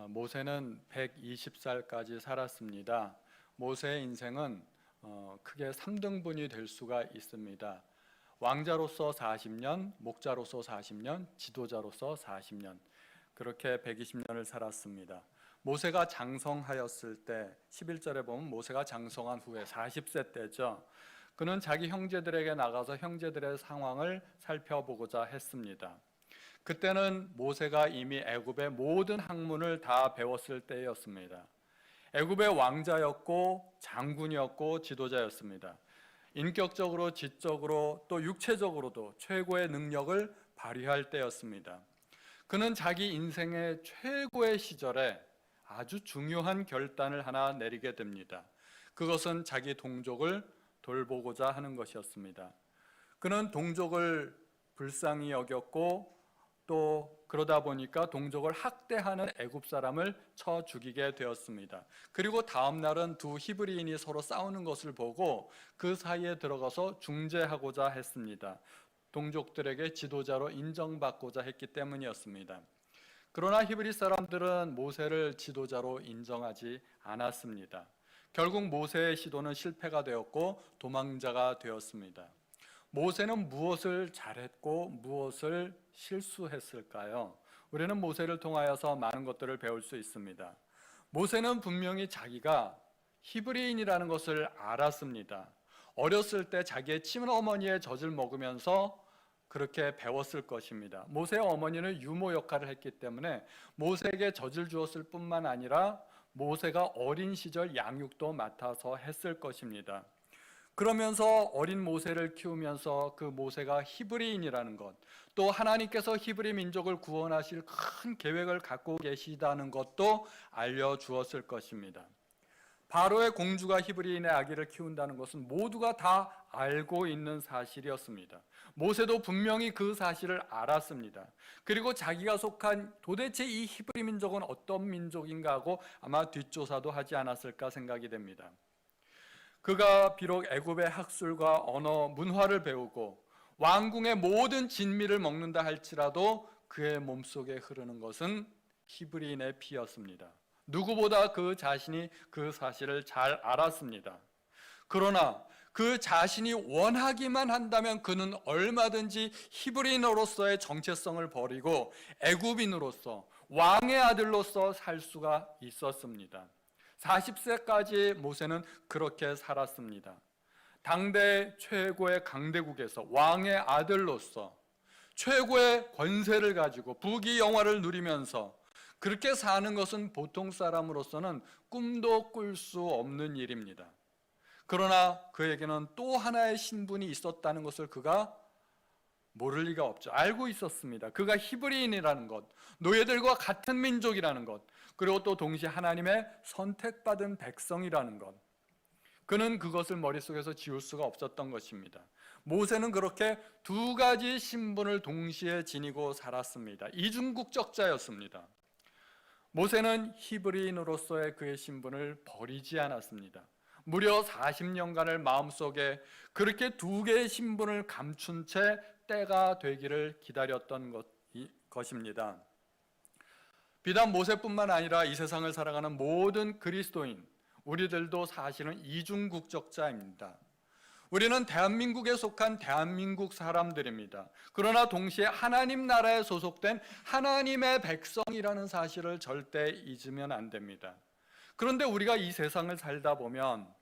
모세는 120살까지 살았습니다. 모세의 인생은 크게 3등분이 될 수가 있습니다. 왕자로서 40년, 목자로서 40년, 지도자로서 40년, 그렇게 120년을 살았습니다. 모세가 장성하였을 때 11절에 보면 모세가 장성한 후에 40세 때죠. 그는 자기 형제들에게 나가서 형제들의 상황을 살펴보고자 했습니다. 그때는 모세가 이미 애굽의 모든 학문을 다 배웠을 때였습니다. 애굽의 왕자였고 장군이었고 지도자였습니다. 인격적으로, 지적으로 또 육체적으로도 최고의 능력을 발휘할 때였습니다. 그는 자기 인생의 최고의 시절에 아주 중요한 결단을 하나 내리게 됩니다. 그것은 자기 동족을 돌보고자 하는 것이었습니다. 그는 동족을 불쌍히 여겼고 또 그러다 보니까 동족을 학대하는 애굽 사람을 쳐 죽이게 되었습니다. 그리고 다음 날은 두 히브리인이 서로 싸우는 것을 보고 그 사이에 들어가서 중재하고자 했습니다. 동족들에게 지도자로 인정받고자 했기 때문이었습니다. 그러나 히브리 사람들은 모세를 지도자로 인정하지 않았습니다. 결국 모세의 시도는 실패가 되었고 도망자가 되었습니다. 모세는 무엇을 잘했고 무엇을 실수했을까요? 우리는 모세를 통하여서 많은 것들을 배울 수 있습니다. 모세는 분명히 자기가 히브리인이라는 것을 알았습니다. 어렸을 때 자기의 친어머니의 젖을 먹으면서 그렇게 배웠을 것입니다. 모세의 어머니는 유모 역할을 했기 때문에 모세에게 젖을 주었을 뿐만 아니라 모세가 어린 시절 양육도 맡아서 했을 것입니다. 그러면서 어린 모세를 키우면서 그 모세가 히브리인이라는 것, 또 하나님께서 히브리 민족을 구원하실 큰 계획을 갖고 계시다는 것도 알려주었을 것입니다. 바로의 공주가 히브리인의 아기를 키운다는 것은 모두가 다 알고 있는 사실이었습니다. 모세도 분명히 그 사실을 알았습니다. 그리고 자기가 속한 도대체 이 히브리 민족은 어떤 민족인가 하고 아마 뒷조사도 하지 않았을까 생각이 됩니다. 그가 비록 애굽의 학술과 언어, 문화를 배우고 왕궁의 모든 진미를 먹는다 할지라도 그의 몸속에 흐르는 것은 히브리인의 피였습니다. 누구보다 그 자신이 그 사실을 잘 알았습니다. 그러나 그 자신이 원하기만 한다면 그는 얼마든지 히브리인으로서의 정체성을 버리고 애굽인으로서 왕의 아들로서 살 수가 있었습니다. 40세까지 모세는 그렇게 살았습니다. 당대 최고의 강대국에서 왕의 아들로서 최고의 권세를 가지고 부귀영화를 누리면서 그렇게 사는 것은 보통 사람으로서는 꿈도 꿀 수 없는 일입니다. 그러나 그에게는 또 하나의 신분이 있었다는 것을 그가 모를 리가 없죠. 알고 있었습니다. 그가 히브리인이라는 것, 노예들과 같은 민족이라는 것, 그리고 또 동시에 하나님의 선택받은 백성이라는 것, 그는 그것을 머릿속에서 지울 수가 없었던 것입니다. 모세는 그렇게 두 가지 신분을 동시에 지니고 살았습니다. 이중국적자였습니다. 모세는 히브리인으로서의 그의 신분을 버리지 않았습니다. 무려 40년간을 마음속에 그렇게 두 개의 신분을 감춘 채 때가 되기를 기다렸던 것입니다. 비단 모세뿐만 아니라 이 세상을 살아가는 모든 그리스도인, 우리들도 사실은 이중국적자입니다. 우리는 대한민국에 속한 대한민국 사람들입니다. 그러나 동시에 하나님 나라에 소속된 하나님의 백성이라는 사실을 절대 잊으면 안 됩니다. 그런데 우리가 이 세상을 살다 보면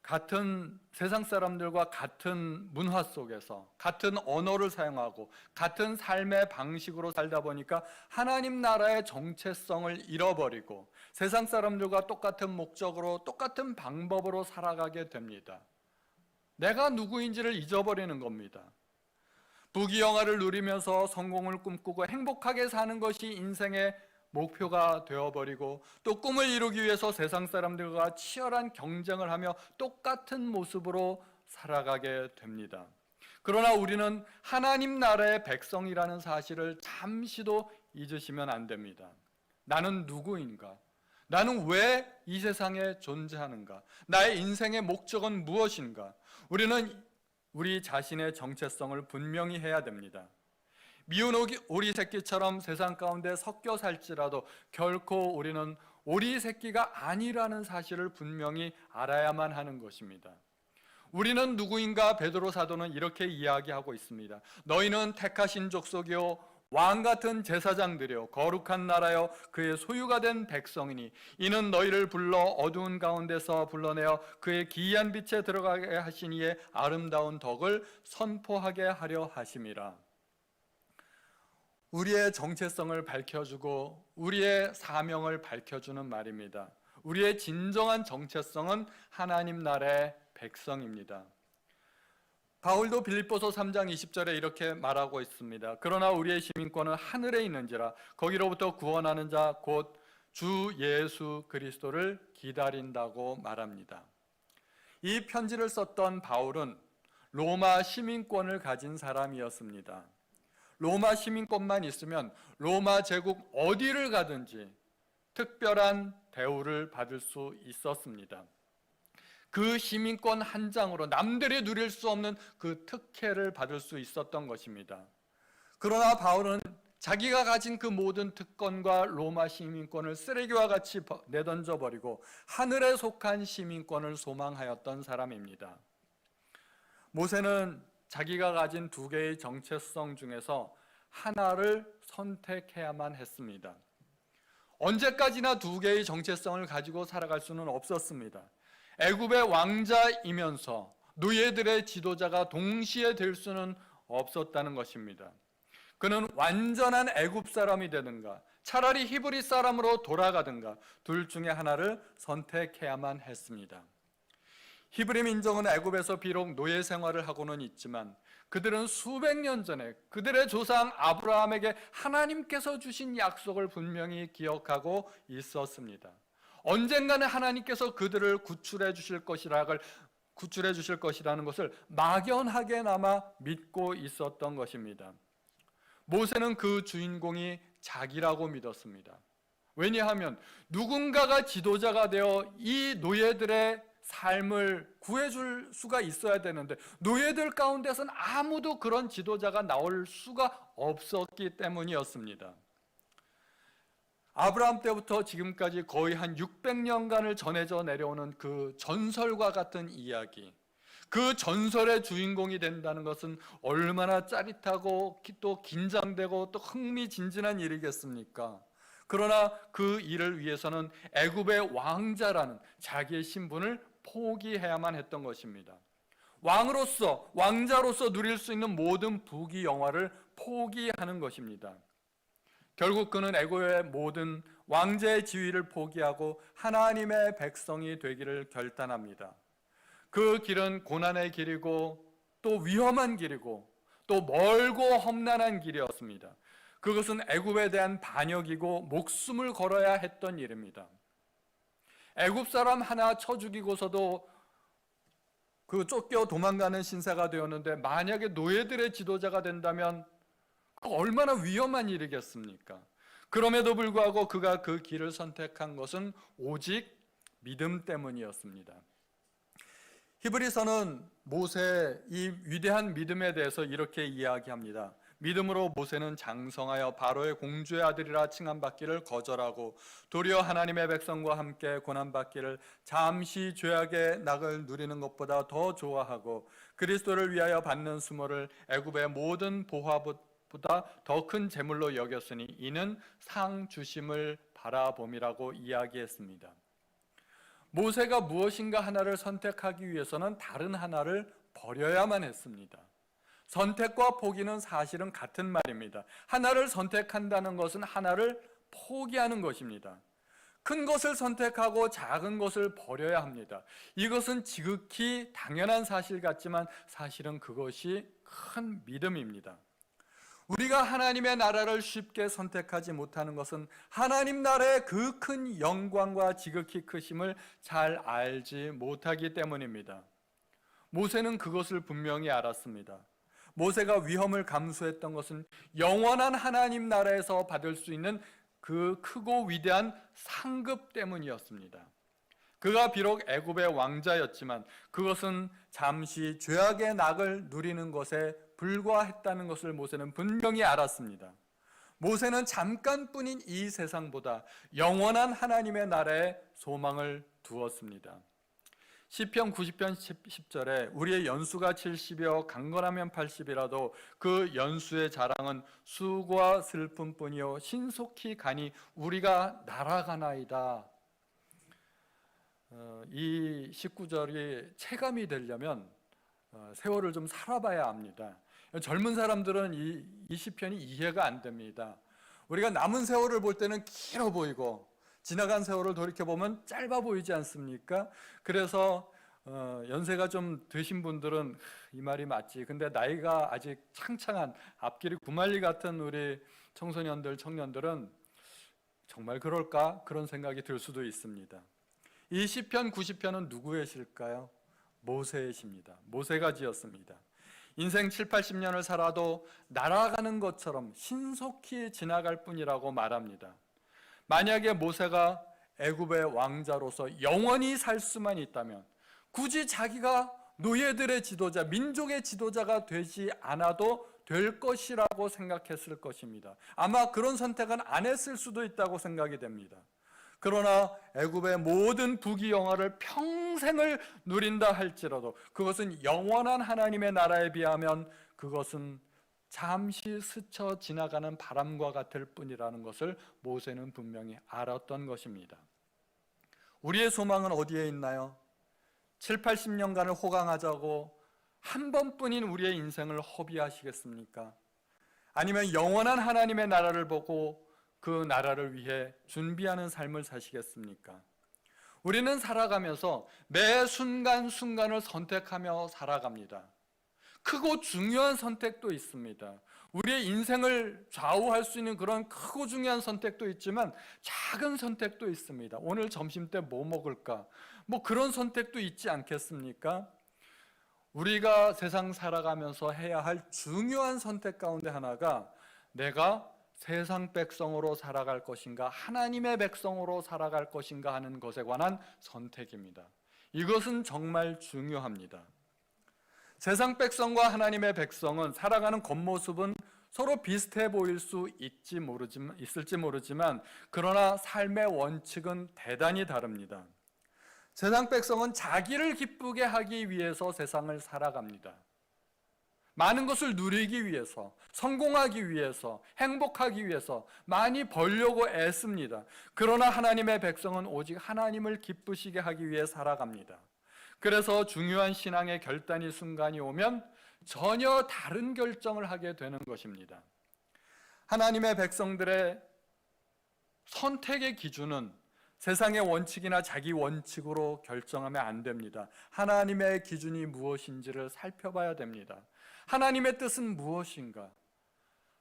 같은 세상 사람들과 같은 문화 속에서 같은 언어를 사용하고 같은 삶의 방식으로 살다 보니까 하나님 나라의 정체성을 잃어버리고 세상 사람들과 똑같은 목적으로 똑같은 방법으로 살아가게 됩니다. 내가 누구인지를 잊어버리는 겁니다. 부귀영화를 누리면서 성공을 꿈꾸고 행복하게 사는 것이 인생의 목표가 되어버리고 또 꿈을 이루기 위해서 세상 사람들과 치열한 경쟁을 하며 똑같은 모습으로 살아가게 됩니다. 그러나 우리는 하나님 나라의 백성이라는 사실을 잠시도 잊으시면 안 됩니다. 나는 누구인가? 나는 왜 이 세상에 존재하는가? 나의 인생의 목적은 무엇인가? 우리는 우리 자신의 정체성을 분명히 해야 됩니다. 미운 오리 새끼처럼 세상 가운데 섞여 살지라도 결코 우리는 오리 새끼가 아니라는 사실을 분명히 알아야만 하는 것입니다. 우리는 누구인가? 베드로 사도는 이렇게 이야기하고 있습니다. 너희는 택하신 족속이요 왕 같은 제사장들이요 거룩한 나라요 그의 소유가 된 백성이니 이는 너희를 불러 어두운 가운데서 불러내어 그의 기이한 빛에 들어가게 하신 이의 아름다운 덕을 선포하게 하려 하심이라. 우리의 정체성을 밝혀주고 우리의 사명을 밝혀주는 말입니다. 우리의 진정한 정체성은 하나님 나라의 백성입니다. 바울도 빌립보서 3장 20절에 이렇게 말하고 있습니다. 그러나 우리의 시민권은 하늘에 있는지라 거기로부터 구원하는 자 곧 주 예수 그리스도를 기다린다고 말합니다. 이 편지를 썼던 바울은 로마 시민권을 가진 사람이었습니다. 로마 시민권만 있으면 로마 제국 어디를 가든지 특별한 대우를 받을 수 있었습니다. 그 시민권 한 장으로 남들이 누릴 수 없는 그 특혜를 받을 수 있었던 것입니다. 그러나 바울은 자기가 가진 그 모든 특권과 로마 시민권을 쓰레기와 같이 내던져 버리고 하늘에 속한 시민권을 소망하였던 사람입니다. 모세는 자기가 가진 두 개의 정체성 중에서 하나를 선택해야만 했습니다. 언제까지나 두 개의 정체성을 가지고 살아갈 수는 없었습니다. 애굽의 왕자이면서 노예들의 지도자가 동시에 될 수는 없었다는 것입니다. 그는 완전한 애굽 사람이 되든가 차라리 히브리 사람으로 돌아가든가 둘 중에 하나를 선택해야만 했습니다. 히브리 민족은 애굽에서 비록 노예 생활을 하고는 있지만 그들은 수백 년 전에 그들의 조상 아브라함에게 하나님께서 주신 약속을 분명히 기억하고 있었습니다. 언젠가는 하나님께서 그들을 구출해 주실 것이라는 것을 막연하게나마 믿고 있었던 것입니다. 모세는 그 주인공이 자기라고 믿었습니다. 왜냐하면 누군가가 지도자가 되어 이 노예들의 삶을 구해줄 수가 있어야 되는데 노예들 가운데서는 아무도 그런 지도자가 나올 수가 없었기 때문이었습니다. 아브라함 때부터 지금까지 거의 한 600년간을 전해져 내려오는 그 전설과 같은 이야기, 그 전설의 주인공이 된다는 것은 얼마나 짜릿하고 또 긴장되고 또 흥미진진한 일이겠습니까? 그러나 그 일을 위해서는 애굽의 왕자라는 자기의 신분을 포기해야만 했던 것입니다. 왕자로서 누릴 수 있는 모든 부귀 영화를 포기하는 것입니다. 결국 그는 애굽의 모든 왕제의 지위를 포기하고 하나님의 백성이 되기를 결단합니다. 그 길은 고난의 길이고 또 위험한 길이고 또 멀고 험난한 길이었습니다. 그것은 애굽에 대한 반역이고 목숨을 걸어야 했던 일입니다. 애굽 사람 하나 쳐 죽이고서도 그 쫓겨 도망가는 신세가 되었는데 만약에 노예들의 지도자가 된다면 얼마나 위험한 일이겠습니까? 그럼에도 불구하고 그가 그 길을 선택한 것은 오직 믿음 때문이었습니다. 히브리서는 모세의 이 위대한 믿음에 대해서 이렇게 이야기합니다. 믿음으로 모세는 장성하여 바로의 공주의 아들이라 칭함받기를 거절하고 도리어 하나님의 백성과 함께 고난받기를 잠시 죄악의 낙을 누리는 것보다 더 좋아하고 그리스도를 위하여 받는 수모를 애굽의 모든 보화보다 더 큰 재물로 여겼으니 이는 상 주심을 바라봄이라고 이야기했습니다. 모세가 무엇인가 하나를 선택하기 위해서는 다른 하나를 버려야만 했습니다. 선택과 포기는 사실은 같은 말입니다. 하나를 선택한다는 것은 하나를 포기하는 것입니다. 큰 것을 선택하고 작은 것을 버려야 합니다. 이것은 지극히 당연한 사실 같지만 사실은 그것이 큰 믿음입니다. 우리가 하나님의 나라를 쉽게 선택하지 못하는 것은 하나님 나라의 그 큰 영광과 지극히 크심을 잘 알지 못하기 때문입니다. 모세는 그것을 분명히 알았습니다. 모세가 위험을 감수했던 것은 영원한 하나님 나라에서 받을 수 있는 그 크고 위대한 상급 때문이었습니다. 그가 비록 애굽의 왕자였지만 그것은 잠시 죄악의 낙을 누리는 것에 불과했다는 것을 모세는 분명히 알았습니다. 모세는 잠깐뿐인 이 세상보다 영원한 하나님의 나라에 소망을 두었습니다. 시편 90편 10절에 우리의 연수가 70이요 강건하면 80이라도 그 연수의 자랑은 수고와 슬픔뿐이요 신속히 가니 우리가 날아가나이다. 이 19절이 체감이 되려면 세월을 좀 살아봐야 합니다. 젊은 사람들은 이 시편이 이해가 안 됩니다. 우리가 남은 세월을 볼 때는 길어 보이고 지나간 세월을 돌이켜보면 짧아 보이지 않습니까? 그래서 연세가 좀 드신 분들은 이 말이 맞지. 근데 나이가 아직 창창한 앞길이 구말리 같은 우리 청소년들, 청년들은 정말 그럴까? 그런 생각이 들 수도 있습니다. 이 시편 90편은 누구의 시일까요? 모세의 시입니다. 모세가 지었습니다. 인생 7, 80년을 살아도 날아가는 것처럼 신속히 지나갈 뿐이라고 말합니다. 만약에 모세가 애굽의 왕자로서 영원히 살 수만 있다면 굳이 자기가 노예들의 지도자, 민족의 지도자가 되지 않아도 될 것이라고 생각했을 것입니다. 아마 그런 선택은 안 했을 수도 있다고 생각이 됩니다. 그러나 애굽의 모든 부귀영화를 평생을 누린다 할지라도 그것은 영원한 하나님의 나라에 비하면 그것은 잠시 스쳐 지나가는 바람과 같을 뿐이라는 것을 모세는 분명히 알았던 것입니다. 우리의 소망은 어디에 있나요? 7, 80년간을 호강하자고 한 번뿐인 우리의 인생을 허비하시겠습니까? 아니면 영원한 하나님의 나라를 보고 그 나라를 위해 준비하는 삶을 사시겠습니까? 우리는 살아가면서 매 순간순간을 선택하며 살아갑니다. 크고 중요한 선택도 있습니다. 우리의 인생을 좌우할 수 있는 그런 크고 중요한 선택도 있지만 작은 선택도 있습니다. 오늘 점심 때 뭐 먹을까? 뭐 그런 선택도 있지 않겠습니까? 우리가 세상 살아가면서 해야 할 중요한 선택 가운데 하나가 내가 세상 백성으로 살아갈 것인가 하나님의 백성으로 살아갈 것인가 하는 것에 관한 선택입니다. 이것은 정말 중요합니다. 세상 백성과 하나님의 백성은 살아가는 겉모습은 서로 비슷해 보일 수 있을지 모르지만 그러나 삶의 원칙은 대단히 다릅니다. 세상 백성은 자기를 기쁘게 하기 위해서 세상을 살아갑니다. 많은 것을 누리기 위해서, 성공하기 위해서, 행복하기 위해서 많이 벌려고 애씁니다. 그러나 하나님의 백성은 오직 하나님을 기쁘시게 하기 위해 살아갑니다. 그래서 중요한 신앙의 결단의 순간이 오면 전혀 다른 결정을 하게 되는 것입니다. 하나님의 백성들의 선택의 기준은 세상의 원칙이나 자기 원칙으로 결정하면 안 됩니다. 하나님의 기준이 무엇인지를 살펴봐야 됩니다. 하나님의 뜻은 무엇인가?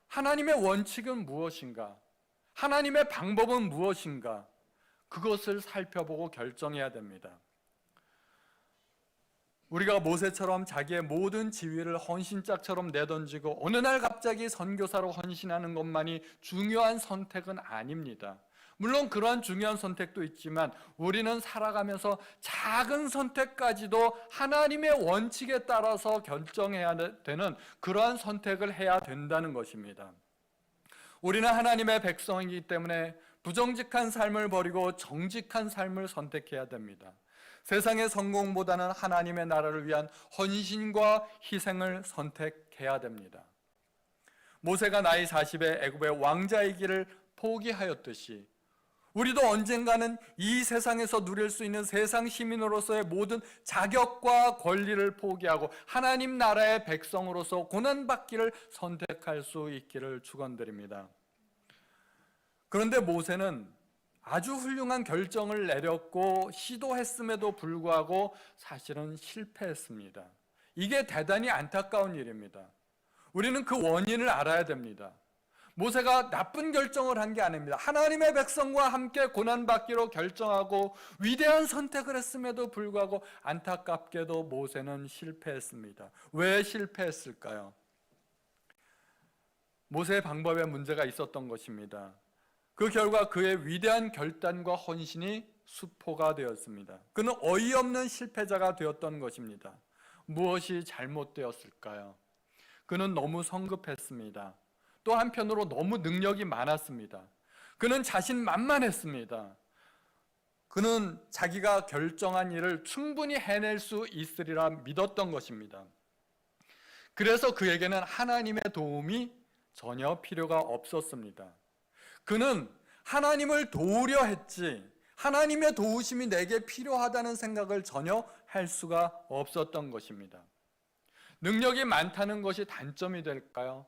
하나님의 원칙은 무엇인가? 하나님의 방법은 무엇인가? 그것을 살펴보고 결정해야 됩니다. 우리가 모세처럼 자기의 모든 지위를 헌신짝처럼 내던지고 어느 날 갑자기 선교사로 헌신하는 것만이 중요한 선택은 아닙니다. 물론 그러한 중요한 선택도 있지만 우리는 살아가면서 작은 선택까지도 하나님의 원칙에 따라서 결정해야 되는 그러한 선택을 해야 된다는 것입니다. 우리는 하나님의 백성이기 때문에 부정직한 삶을 버리고 정직한 삶을 선택해야 됩니다. 세상의 성공보다는 하나님의 나라를 위한 헌신과 희생을 선택해야 됩니다. 모세가 나이 40에 애굽의 왕자의 길을 포기하였듯이 우리도 언젠가는 이 세상에서 누릴 수 있는 세상 시민으로서의 모든 자격과 권리를 포기하고 하나님 나라의 백성으로서 고난받기를 선택할 수 있기를 축원드립니다. 그런데 모세는 아주 훌륭한 결정을 내렸고 시도했음에도 불구하고 사실은 실패했습니다. 이게 대단히 안타까운 일입니다. 우리는 그 원인을 알아야 됩니다. 모세가 나쁜 결정을 한 게 아닙니다. 하나님의 백성과 함께 고난받기로 결정하고 위대한 선택을 했음에도 불구하고 안타깝게도 모세는 실패했습니다. 왜 실패했을까요? 모세의 방법에 문제가 있었던 것입니다. 그 결과 그의 위대한 결단과 헌신이 수포가 되었습니다. 그는 어이없는 실패자가 되었던 것입니다. 무엇이 잘못되었을까요? 그는 너무 성급했습니다. 또 한편으로 너무 능력이 많았습니다. 그는 자신만만했습니다. 그는 자기가 결정한 일을 충분히 해낼 수 있으리라 믿었던 것입니다. 그래서 그에게는 하나님의 도움이 전혀 필요가 없었습니다. 그는 하나님을 도우려 했지 하나님의 도우심이 내게 필요하다는 생각을 전혀 할 수가 없었던 것입니다. 능력이 많다는 것이 단점이 될까요?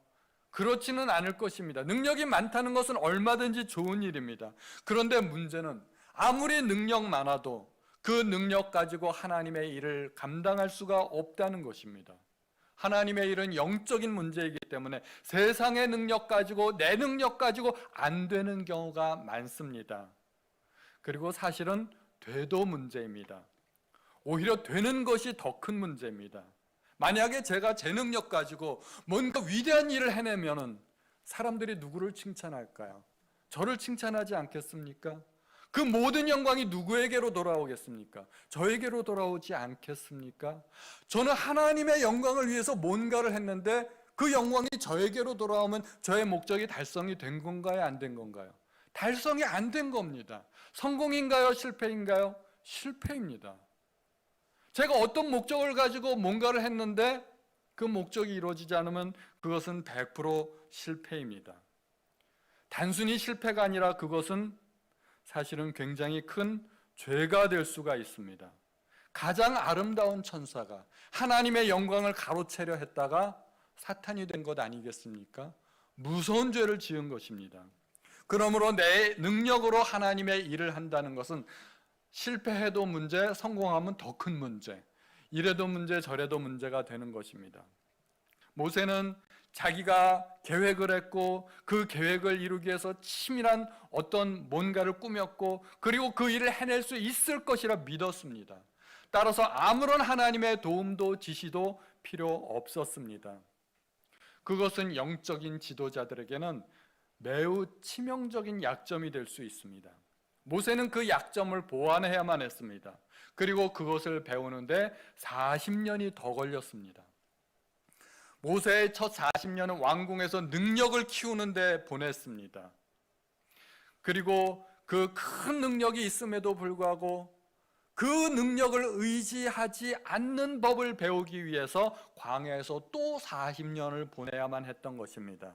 그렇지는 않을 것입니다. 능력이 많다는 것은 얼마든지 좋은 일입니다. 그런데 문제는 아무리 능력 많아도 그 능력 가지고 하나님의 일을 감당할 수가 없다는 것입니다. 하나님의 일은 영적인 문제이기 때문에 세상의 능력 가지고 내 능력 가지고 안 되는 경우가 많습니다. 그리고 사실은 돼도 문제입니다. 오히려 되는 것이 더 큰 문제입니다. 만약에 제가 제 능력 가지고 뭔가 위대한 일을 해내면은 사람들이 누구를 칭찬할까요? 저를 칭찬하지 않겠습니까? 그 모든 영광이 누구에게로 돌아오겠습니까? 저에게로 돌아오지 않겠습니까? 저는 하나님의 영광을 위해서 뭔가를 했는데 그 영광이 저에게로 돌아오면 저의 목적이 달성이 된 건가요? 안 된 건가요? 달성이 안 된 겁니다. 성공인가요? 실패인가요? 실패입니다. 제가 어떤 목적을 가지고 뭔가를 했는데 그 목적이 이루어지지 않으면 그것은 100% 실패입니다. 단순히 실패가 아니라 그것은 사실은 굉장히 큰 죄가 될 수가 있습니다. 가장 아름다운 천사가 하나님의 영광을 가로채려 했다가 사탄이 된 것 아니겠습니까? 무서운 죄를 지은 것입니다. 그러므로 내 능력으로 하나님의 일을 한다는 것은 실패해도 문제, 성공하면 더 큰 문제, 이래도 문제, 저래도 문제가 되는 것입니다. 모세는 자기가 계획을 했고 그 계획을 이루기 위해서 치밀한 어떤 뭔가를 꾸몄고 그리고 그 일을 해낼 수 있을 것이라 믿었습니다. 따라서 아무런 하나님의 도움도 지시도 필요 없었습니다. 그것은 영적인 지도자들에게는 매우 치명적인 약점이 될 수 있습니다. 모세는 그 약점을 보완해야만 했습니다. 그리고 그것을 배우는데 40년이 더 걸렸습니다. 모세의 첫 40년은 왕궁에서 능력을 키우는 데 보냈습니다. 그리고 그 큰 능력이 있음에도 불구하고 그 능력을 의지하지 않는 법을 배우기 위해서 광야에서 또 40년을 보내야만 했던 것입니다.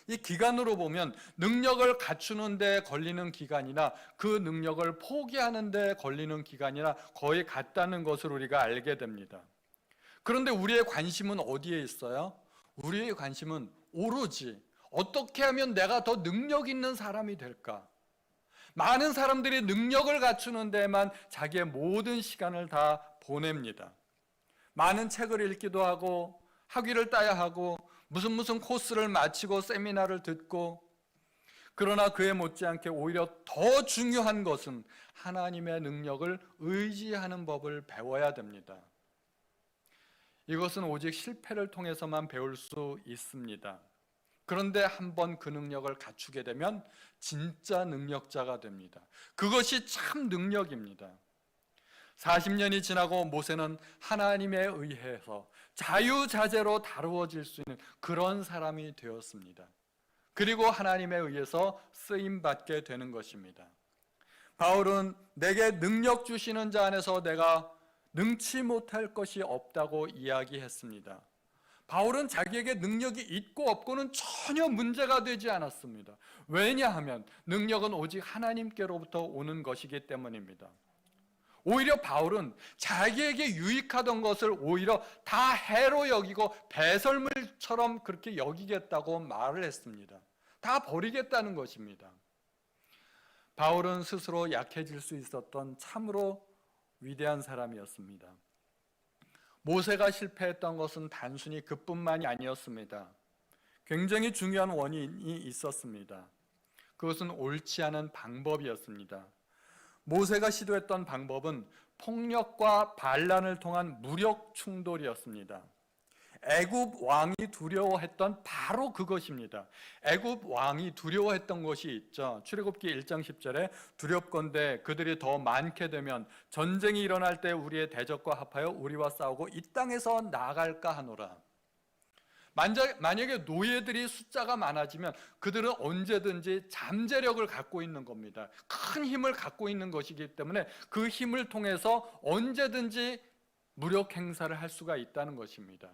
이 기간으로 보면 능력을 갖추는 데 걸리는 기간이나 그 능력을 포기하는 데 걸리는 기간이나 거의 같다는 것을 우리가 알게 됩니다. 그런데 우리의 관심은 어디에 있어요? 우리의 관심은 오로지 어떻게 하면 내가 더 능력 있는 사람이 될까? 많은 사람들이 능력을 갖추는 데만 자기의 모든 시간을 다 보냅니다. 많은 책을 읽기도 하고 학위를 따야 하고 무슨 코스를 마치고 세미나를 듣고, 그러나 그에 못지않게 오히려 더 중요한 것은 하나님의 능력을 의지하는 법을 배워야 됩니다. 이것은 오직 실패를 통해서만 배울 수 있습니다. 그런데 한번 그 능력을 갖추게 되면 진짜 능력자가 됩니다. 그것이 참 능력입니다. 40년이 지나고 모세는 하나님에 의해서 자유자재로 다루어질 수 있는 그런 사람이 되었습니다. 그리고 하나님에 의해서 쓰임받게 되는 것입니다. 바울은 내게 능력 주시는 자 안에서 내가 능치 못할 것이 없다고 이야기했습니다. 바울은 자기에게 능력이 있고 없고는 전혀 문제가 되지 않았습니다. 왜냐하면 능력은 오직 하나님께로부터 오는 것이기 때문입니다. 오히려 바울은 자기에게 유익하던 것을 오히려 다 해로 여기고 배설물처럼 그렇게 여기겠다고 말을 했습니다. 다 버리겠다는 것입니다. 바울은 스스로 약해질 수 있었던 참으로 위대한 사람이었습니다. 모세가 실패했던 것은 단순히 그뿐만이 아니었습니다. 굉장히 중요한 원인이 있었습니다. 그것은 옳지 않은 방법이었습니다. 모세가 시도했던 방법은 폭력과 반란을 통한 무력 충돌이었습니다. 애굽 왕이 두려워했던 바로 그것입니다. 애굽 왕이 두려워했던 것이 있죠. 출애굽기 1장 10절에 두렵건대 그들이 더 많게 되면 전쟁이 일어날 때 우리의 대적과 합하여 우리와 싸우고 이 땅에서 나갈까 하노라. 만약에 노예들이 숫자가 많아지면 그들은 언제든지 잠재력을 갖고 있는 겁니다. 큰 힘을 갖고 있는 것이기 때문에 그 힘을 통해서 언제든지 무력 행사를 할 수가 있다는 것입니다.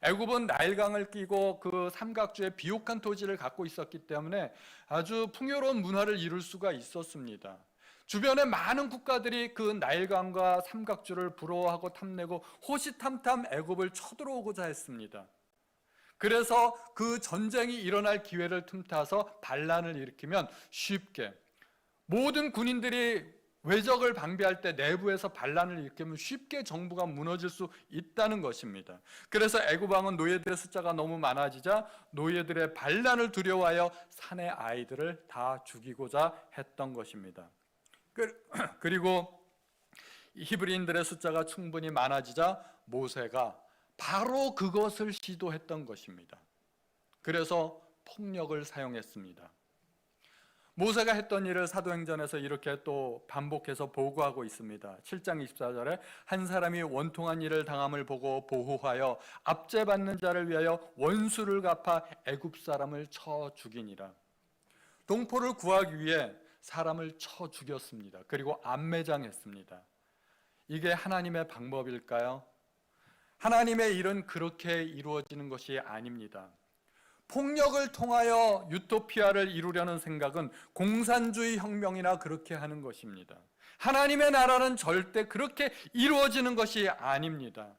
애굽은 나일강을 끼고 그 삼각주의 비옥한 토지를 갖고 있었기 때문에 아주 풍요로운 문화를 이룰 수가 있었습니다. 주변의 많은 국가들이 그 나일강과 삼각주를 부러워하고 탐내고 호시탐탐 애굽을 쳐들어오고자 했습니다. 그래서 그 전쟁이 일어날 기회를 틈타서 반란을 일으키면 쉽게, 모든 군인들이 외적을 방비할 때 내부에서 반란을 일으키면 쉽게 정부가 무너질 수 있다는 것입니다. 그래서 애굽 왕은 노예들의 숫자가 너무 많아지자 노예들의 반란을 두려워하여 산의 아이들을 다 죽이고자 했던 것입니다. 그리고 히브리인들의 숫자가 충분히 많아지자 모세가 바로 그것을 시도했던 것입니다. 그래서 폭력을 사용했습니다. 모세가 했던 일을 사도행전에서 이렇게 또 반복해서 보고하고 있습니다. 7장 24절에 한 사람이 원통한 일을 당함을 보고 보호하여 압제받는 자를 위하여 원수를 갚아 애굽 사람을 쳐 죽이니라. 동포를 구하기 위해 사람을 쳐 죽였습니다. 그리고 암매장했습니다. 이게 하나님의 방법일까요? 하나님의 일은 그렇게 이루어지는 것이 아닙니다. 폭력을 통하여 유토피아를 이루려는 생각은 공산주의 혁명이나 그렇게 하는 것입니다. 하나님의 나라는 절대 그렇게 이루어지는 것이 아닙니다.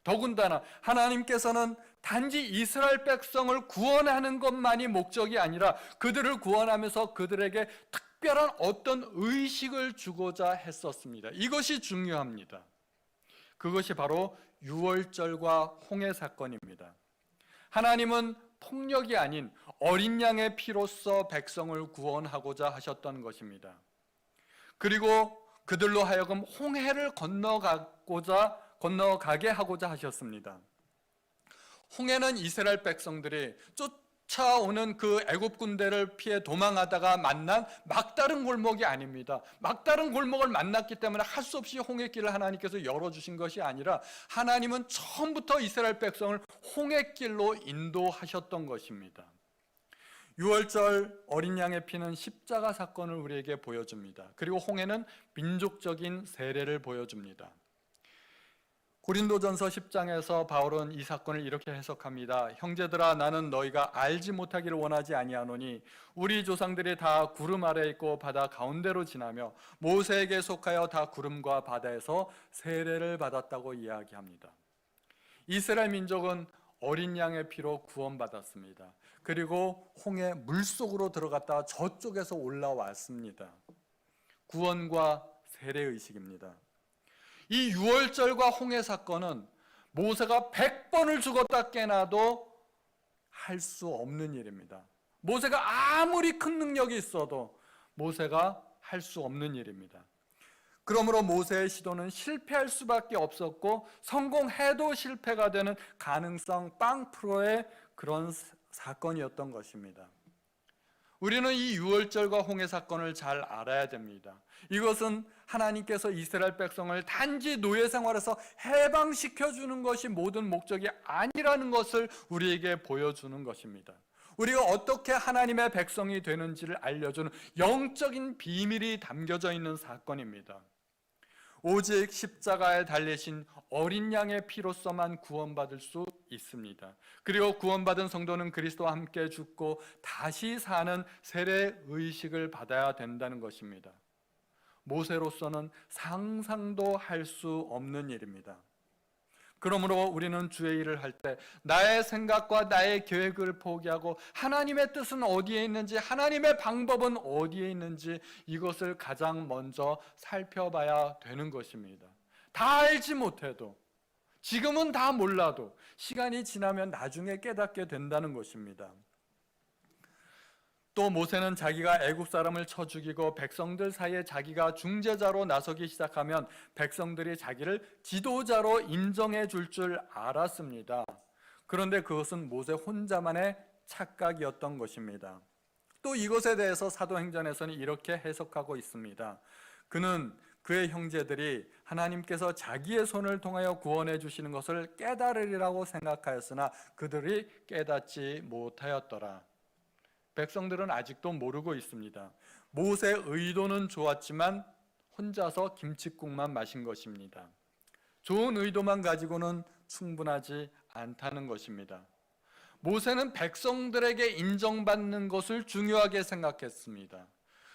더군다나 하나님께서는 단지 이스라엘 백성을 구원하는 것만이 목적이 아니라 그들을 구원하면서 그들에게 특별한 어떤 의식을 주고자 했었습니다. 이것이 중요합니다. 그것이 바로 유월절과 홍해 사건입니다. 하나님은 폭력이 아닌 어린 양의 피로써 백성을 구원하고자 하셨던 것입니다. 그리고 그들로 하여금 홍해를 건너가게 하고자 하셨습니다. 홍해는 이스라엘 백성들이 쫓아오는 그 애굽 군대를 피해 도망하다가 만난 막다른 골목이 아닙니다. 막다른 골목을 만났기 때문에 할 수 없이 홍해길을 하나님께서 열어주신 것이 아니라 하나님은 처음부터 이스라엘 백성을 홍해길로 인도하셨던 것입니다. 유월절 어린 양의 피는 십자가 사건을 우리에게 보여줍니다. 그리고 홍해는 민족적인 세례를 보여줍니다. 고린도전서 10장에서 바울은 이 사건을 이렇게 해석합니다. 형제들아, 나는 너희가 알지 못하기를 원하지 아니하노니 우리 조상들이 다 구름 아래에 있고 바다 가운데로 지나며 모세에게 속하여 다 구름과 바다에서 세례를 받았다고 이야기합니다. 이스라엘 민족은 어린 양의 피로 구원받았습니다. 그리고 홍해 물속으로 들어갔다가 저쪽에서 올라왔습니다. 구원과 세례의식입니다. 이 유월절과 홍해 사건은 모세가 100번을 죽었다 깨나도 할 수 없는 일입니다. 모세가 아무리 큰 능력이 있어도 모세가 할 수 없는 일입니다. 그러므로 모세의 시도는 실패할 수밖에 없었고 성공해도 실패가 되는 가능성 0%의 그런 사건이었던 것입니다. 우리는 이 유월절과 홍해 사건을 잘 알아야 됩니다. 이것은 하나님께서 이스라엘 백성을 단지 노예 생활에서 해방시켜주는 것이 모든 목적이 아니라는 것을 우리에게 보여주는 것입니다. 우리가 어떻게 하나님의 백성이 되는지를 알려주는 영적인 비밀이 담겨져 있는 사건입니다. 오직 십자가에 달리신 어린 양의 피로서만 구원받을 수 있습니다. 그리고 구원받은 성도는 그리스도와 함께 죽고 다시 사는 세례 의식을 받아야 된다는 것입니다. 모세로서는 상상도 할 수 없는 일입니다. 그러므로 우리는 주의 일을 할 때 나의 생각과 나의 계획을 포기하고 하나님의 뜻은 어디에 있는지, 하나님의 방법은 어디에 있는지 이것을 가장 먼저 살펴봐야 되는 것입니다. 다 알지 못해도, 지금은 다 몰라도 시간이 지나면 나중에 깨닫게 된다는 것입니다. 또 모세는 자기가 애굽 사람을 쳐 죽이고 백성들 사이에 자기가 중재자로 나서기 시작하면 백성들이 자기를 지도자로 인정해 줄 알았습니다. 그런데 그것은 모세 혼자만의 착각이었던 것입니다. 또 이것에 대해서 사도행전에서는 이렇게 해석하고 있습니다. 그는 그의 형제들이 하나님께서 자기의 손을 통하여 구원해 주시는 것을 깨달으리라고 생각하였으나 그들이 깨닫지 못하였더라. 백성들은 아직도 모르고 있습니다. 모세의 의도는 좋았지만 혼자서 김칫국만 마신 것입니다. 좋은 의도만 가지고는 충분하지 않다는 것입니다. 모세는 백성들에게 인정받는 것을 중요하게 생각했습니다.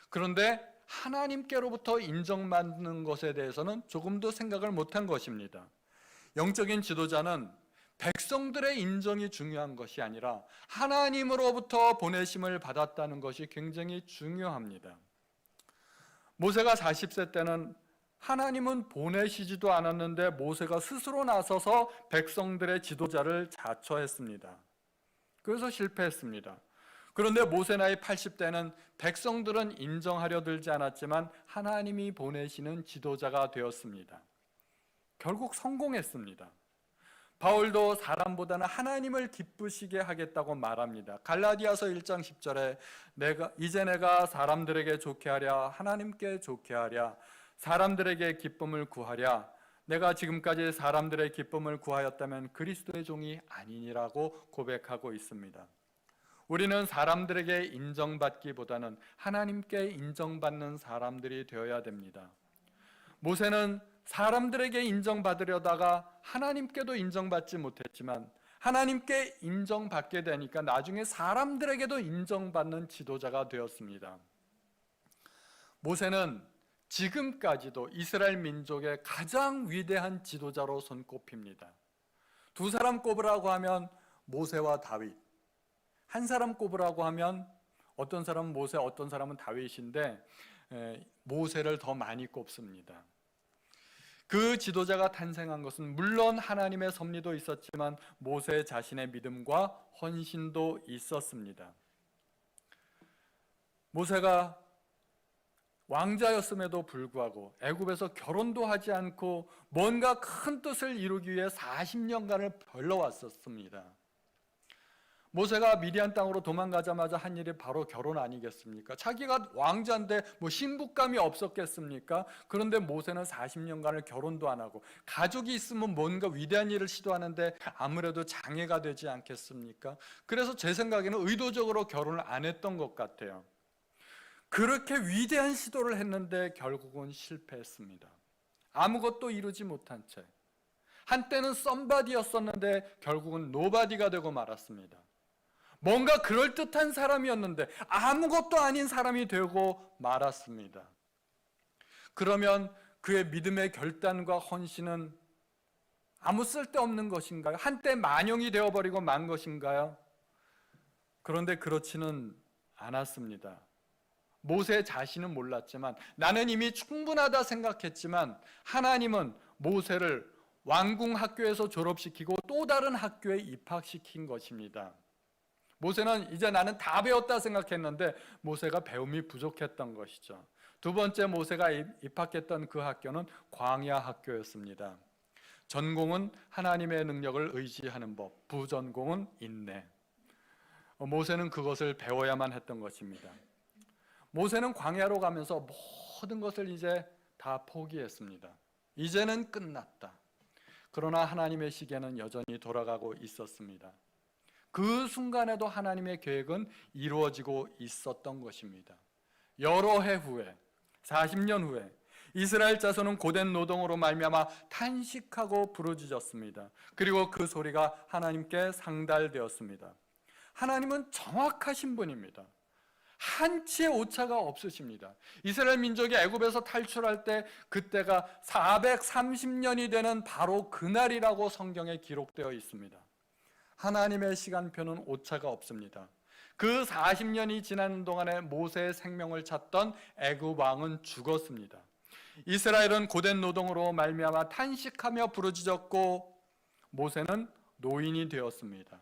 그런데 하나님께로부터 인정받는 것에 대해서는 조금도 생각을 못한 것입니다. 영적인 지도자는 백성들의 인정이 중요한 것이 아니라 하나님으로부터 보내심을 받았다는 것이 굉장히 중요합니다. 모세가 40세 때는 하나님은 보내시지도 않았는데 모세가 스스로 나서서 백성들의 지도자를 자처했습니다. 그래서 실패했습니다. 그런데 모세 나이 80대는 백성들은 인정하려 들지 않았지만 하나님이 보내시는 지도자가 되었습니다. 결국 성공했습니다. 바울도 사람보다는 하나님을 기쁘시게 하겠다고 말합니다. 갈라디아서 1장 10절에 이제 내가 사람들에게 좋게 하랴 하나님께 좋게 하랴 사람들에게 기쁨을 구하랴 내가 지금까지 사람들의 기쁨을 구하였다면 그리스도의 종이 아니니라고 고백하고 있습니다. 우리는 사람들에게 인정받기보다는 하나님께 인정받는 사람들이 되어야 됩니다. 모세는 사람들에게 인정받으려다가 하나님께도 인정받지 못했지만 하나님께 인정받게 되니까 나중에 사람들에게도 인정받는 지도자가 되었습니다. 모세는 지금까지도 이스라엘 민족의 가장 위대한 지도자로 손꼽힙니다. 두 사람 꼽으라고 하면 모세와 다윗, 한 사람 꼽으라고 하면 어떤 사람은 모세, 어떤 사람은 다윗인데 모세를 더 많이 꼽습니다. 그 지도자가 탄생한 것은 물론 하나님의 섭리도 있었지만 모세 자신의 믿음과 헌신도 있었습니다. 모세가 왕자였음에도 불구하고 애굽에서 결혼도 하지 않고 뭔가 큰 뜻을 이루기 위해 40년간을 벌러왔었습니다. 모세가 미디안 땅으로 도망가자마자 한 일이 바로 결혼 아니겠습니까? 자기가 왕자인데 뭐 신부감이 없었겠습니까? 그런데 모세는 40년간을 결혼도 안 하고 가족이 있으면 뭔가 위대한 일을 시도하는데 아무래도 장애가 되지 않겠습니까? 그래서 제 생각에는 의도적으로 결혼을 안 했던 것 같아요. 그렇게 위대한 시도를 했는데 결국은 실패했습니다. 아무것도 이루지 못한 채 한때는 썸바디였었는데 결국은 노바디가 되고 말았습니다. 뭔가 그럴듯한 사람이었는데 아무것도 아닌 사람이 되고 말았습니다. 그러면 그의 믿음의 결단과 헌신은 아무 쓸데없는 것인가요? 한때 만용이 되어버리고 만 것인가요? 그런데 그렇지는 않았습니다. 모세 자신은 몰랐지만 나는 이미 충분하다 생각했지만 하나님은 모세를 왕궁 학교에서 졸업시키고 또 다른 학교에 입학시킨 것입니다. 모세는 이제 나는 다 배웠다 생각했는데 모세가 배움이 부족했던 것이죠. 두 번째 모세가 입학했던 그 학교는 광야 학교였습니다. 전공은 하나님의 능력을 의지하는 법, 부전공은 인내. 모세는 그것을 배워야만 했던 것입니다. 모세는 광야로 가면서 모든 것을 이제 다 포기했습니다. 이제는 끝났다. 그러나 하나님의 시계는 여전히 돌아가고 있었습니다. 그 순간에도 하나님의 계획은 이루어지고 있었던 것입니다. 여러 해 후에, 40년 후에 이스라엘 자손은 고된 노동으로 말미암아 탄식하고 부르짖었습니다. 그리고 그 소리가 하나님께 상달되었습니다. 하나님은 정확하신 분입니다. 한치의 오차가 없으십니다. 이스라엘 민족이 애굽에서 탈출할 때 그때가 430년이 되는 바로 그날이라고 성경에 기록되어 있습니다. 하나님의 시간표는 오차가 없습니다. 그 40년이 지나는 동안에 모세의 생명을 찾던 애굽 왕은 죽었습니다. 이스라엘은 고된 노동으로 말미암아 탄식하며 부르짖었고 모세는 노인이 되었습니다.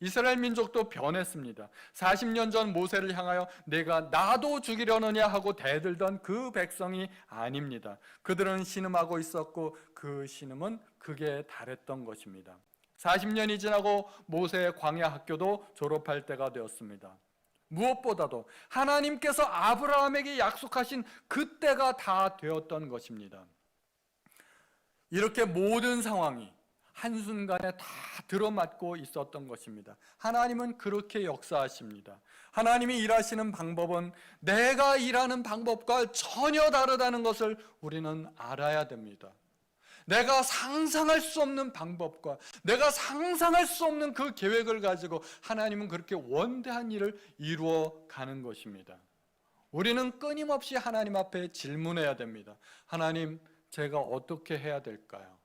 이스라엘 민족도 변했습니다. 40년 전 모세를 향하여 내가 나도 죽이려느냐 하고 대들던 그 백성이 아닙니다. 그들은 신음하고 있었고 그 신음은 극에 달했던 것입니다. 40년이 지나고 모세의 광야 학교도 졸업할 때가 되었습니다. 무엇보다도 하나님께서 아브라함에게 약속하신 그때가 다 되었던 것입니다. 이렇게 모든 상황이 한순간에 다 들어맞고 있었던 것입니다. 하나님은 그렇게 역사하십니다. 하나님이 일하시는 방법은 내가 일하는 방법과 전혀 다르다는 것을 우리는 알아야 됩니다. 내가 상상할 수 없는 방법과 내가 상상할 수 없는 그 계획을 가지고 하나님은 그렇게 원대한 일을 이루어 가는 것입니다. 우리는 끊임없이 하나님 앞에 질문해야 됩니다. 하나님, 제가 어떻게 해야 될까요?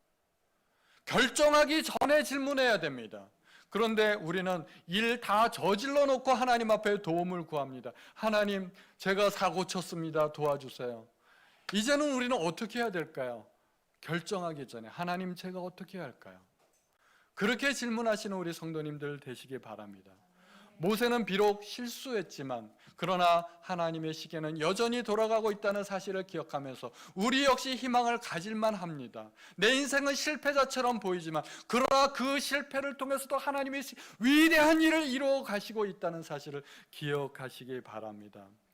결정하기 전에 질문해야 됩니다. 그런데 우리는 일 다 저질러 놓고 하나님 앞에 도움을 구합니다. 하나님, 제가 사고 쳤습니다. 도와주세요. 이제는 우리는 어떻게 해야 될까요? 결정하기 전에 하나님, 제가 어떻게 해야 할까요? 그렇게 질문하시는 우리 성도님들 되시기 바랍니다. 모세는 비록 실수했지만 그러나 하나님의 시계는 여전히 돌아가고 있다는 사실을 기억하면서 우리 역시 희망을 가질만 합니다. 내 인생은 실패자처럼 보이지만 그러나 그 실패를 통해서도 하나님이 위대한 일을 이루어 가시고 있다는 사실을 기억하시기 바랍니다.